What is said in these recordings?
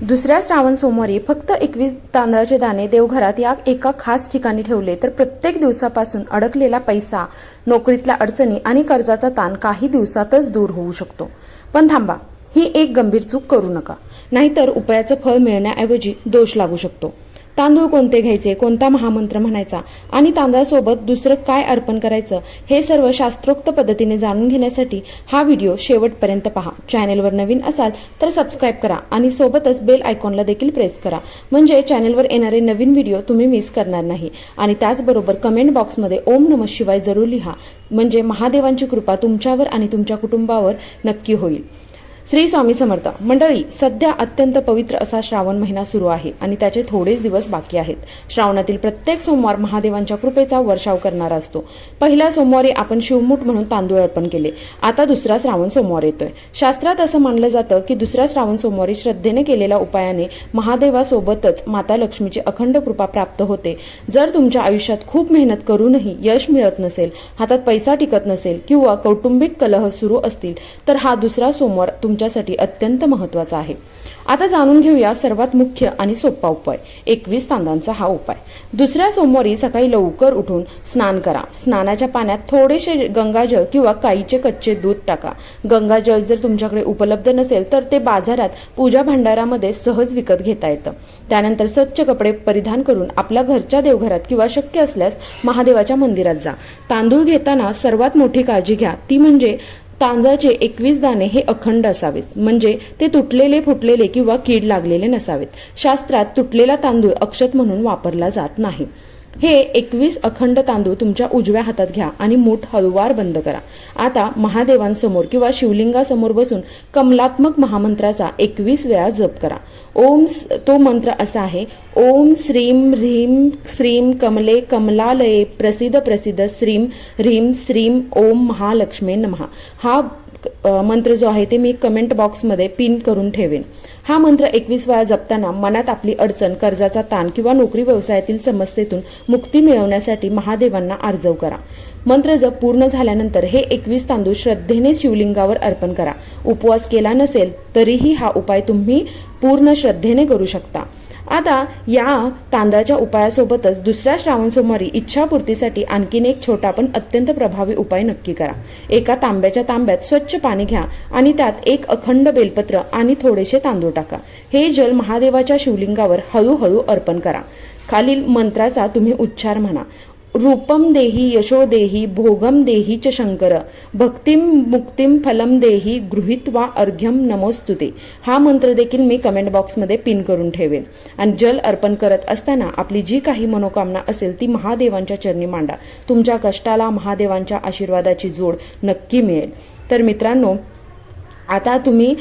दुसऱ्या श्रावण सोमवारी फक्त 21 तांदळाचे दाणे देवघरात या एका खास ठिकाणी ठेवले तर प्रत्येक दिवसापासून अडकलेला पैसा, नोकरीतल्या अडचणी आणि कर्जाचा ताण काही दिवसातच दूर होऊ शकतो। पण थांबा, ही एक गंभीर चूक करू नका, नाहीतर उपायाचं फळ मिळण्याऐवजी दोष लागू शकतो। तांदूळ कोणते घ्यायचे, कोणता महामंत्र म्हणायचा आणि तांदळासोबत दुसरं काय अर्पण करायचं हे सर्व शास्त्रोक्त पद्धतीने जाणून घेण्यासाठी हा व्हिडिओ शेवटपर्यंत पहा। चॅनेलवर नवीन असाल तर सबस्क्राइब करा आणि सोबतच बेल आयकॉनला देखील प्रेस करा, म्हणजे चॅनेलवर येणारे नवीन व्हिडिओ तुम्ही मिस करणार नाही। आणि त्याचबरोबर कमेंट बॉक्समध्ये ओम नमः शिवाय जरूर लिहा, म्हणजे महादेवांची कृपा तुमच्यावर आणि तुमच्या कुटुंबावर नक्की होईल। श्री स्वामी समर्थ मंडळी, सध्या अत्यंत पवित्र असा श्रावण महिना सुरू आहे आणि त्याचे थोडेच दिवस बाकी आहेत। श्रावणातील प्रत्येक सोमवार महादेवांच्या कृपेचा वर्षाव करणारा असतो। पहिल्या सोमवारी आपण शिवमूठ म्हणून तांदूळ अर्पण केले, आता दुसरा श्रावण सोमवार येतोय। शास्त्रात असं मानलं जातं की दुसऱ्या श्रावण सोमवारी श्रद्धेने केलेल्या उपायाने महादेवासोबतच माता लक्ष्मीची अखंड कृपा प्राप्त होते। जर तुमच्या आयुष्यात खूप मेहनत करूनही यश मिळत नसेल, हातात पैसा टिकत नसेल किंवा कौटुंबिक कलह सुरू असतील तर हा दुसरा सोमवार तुमच्यासाठी अत्यंत महत्त्वाचा आहे। आता जाणून घेऊया सर्वात मुख्य आणि सोपा उपाय, 21 तांदळांचा हा उपाय। दुसऱ्या सोमवारी सकाळी लवकर उठून स्नान करा। स्नानाच्या पाण्यात थोडेसे गंगाजल किंवा गाईचे कच्चे दूध टाका। गंगाजल जर तुमच्याकडे उपलब्ध नसेल तर ते बाजारात पूजा भांडारामध्ये सहज विकत घेता येतं। त्यानंतर स्वच्छ कपडे परिधान करून आपल्या घरच्या देवघरात किंवा शक्य असल्यास महादेवाच्या मंदिरात जा। तांदूळ घेताना सर्वात मोठी काळजी घ्या, ती म्हणजे तांदळाचे 21 दाणे हे अखंड असावेत, म्हणजे ते तुटलेले, फुटलेले किंवा कीड लागलेले नसावेत। शास्त्रात तुटलेला तांदूळ अक्षत म्हणून वापरला जात नाही। हे 21 अखंड तांदूळ तुमच्या उजव्या हातात घ्या आणि मूठ हळूवार बंद करा। आता महादेवांसमोर किंवा शिवलिंगासमोर बसून कमलात्मक महामंत्राचा 21 वेळा जप करा। तो मंत्र असा आहे, ओम श्रीम ह्रीम श्रीम कमले कमलालये प्रसिद्ध प्रसिद्ध श्रीम ह्रीम श्रीम ओम महालक्ष्मी नमः। हा मंत्र जो आहे ते मी कमेंट बॉक्समध्ये पिन करून ठेवेन। हा मंत्र 21 वेळा जपताना मनात आपली अडचण, कर्जाचा ताण किंवा नोकरी व्यवसायातील समस्येतून मुक्ती मिळवण्यासाठी महादेवांना आर्जव करा। मंत्र जप पूर्ण झाल्यानंतर हे 21 तांदूळ श्रद्धेने शिवलिंगावर अर्पण करा। उपवास केला नसेल तरीही हा उपाय तुम्ही पूर्ण श्रद्धेने करू शकता। आता या तांदळाच्या उपायासोबतच दुसऱ्या श्रावण सोमवारी इच्छापूर्तीसाठी आणखीन एक छोटा पण अत्यंत प्रभावी उपाय नक्की करा। एका तांब्याच्या तांब्यात स्वच्छ पाणी घ्या आणि त्यात एक अखंड बेलपत्र आणि थोडेसे तांदूळ टाका। हे जल महादेवाच्या शिवलिंगावर हळूहळू अर्पण करा। खालील मंत्राचा तुम्ही उच्चार म्हणा, रूपम देही यशो देही भोगम देही च शंकर भक्तिम मुक्तिम फलम देही गृहीत्वा अर्घ्यम नमोस्तुते। हा मंत्र देखील मी कमेंट बॉक्समध्ये पिन करून ठेवेन। आणि जल अर्पण करत असताना आपली जी काही मनोकामना असेल ती महादेवांच्या चरणी मांडा। तुमच्या कष्टाला महादेवांच्या आशीर्वादाची जोड नक्की मिळेल। तर मित्रांनो, आता तुम्ही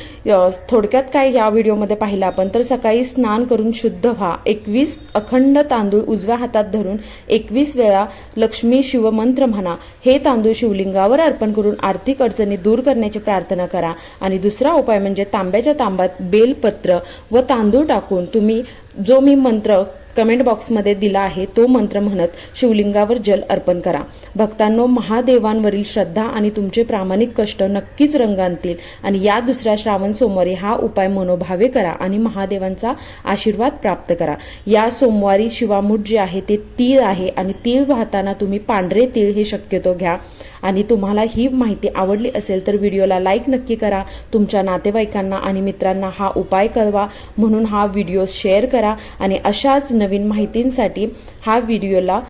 थोडक्यात काय या व्हिडिओमध्ये पाहिलं आपण, तर सकाळी स्नान करून शुद्ध व्हा, 21 अखंड तांदूळ उजव्या हातात धरून 21 वेळा लक्ष्मी शिवमंत्र म्हणा। हे तांदूळ शिवलिंगावर अर्पण करून आर्थिक अडचणी दूर करण्याची प्रार्थना करा। आणि दुसरा उपाय म्हणजे तांब्याच्या तांब्यात बेलपत्र व तांदूळ टाकून तुम्ही जो मी मंत्र कमेंट बॉक्समध्ये दिला आहे तो मंत्र म्हणत शिवलिंगावर जल अर्पण करा। भक्तांनो, महादेवांवरील श्रद्धा आणि तुमचे प्रामाणिक कष्ट नक्कीच रंग आणतील आणि या दुसऱ्या श्रावण सोमवारी हा उपाय मनोभावे करा आणि महादेवांचा आशीर्वाद प्राप्त करा। या सोमवारी शिवामूठ जे आहे ते तीळ आहे आणि तीळ वाहताना तुम्ही पांढरे तीळ हे शक्यतो घ्या। आणि तुम्हाला ही माहिती आवडली असेल तर व्हिडिओला लाईक नक्की करा, तुमच्या नातेवाईकांना आणि मित्रांना हा उपाय कळवा, म्हणून हा व्हिडिओ शेअर करा आणि अशाच नवीन माहितींसाठी हा व्हिडिओला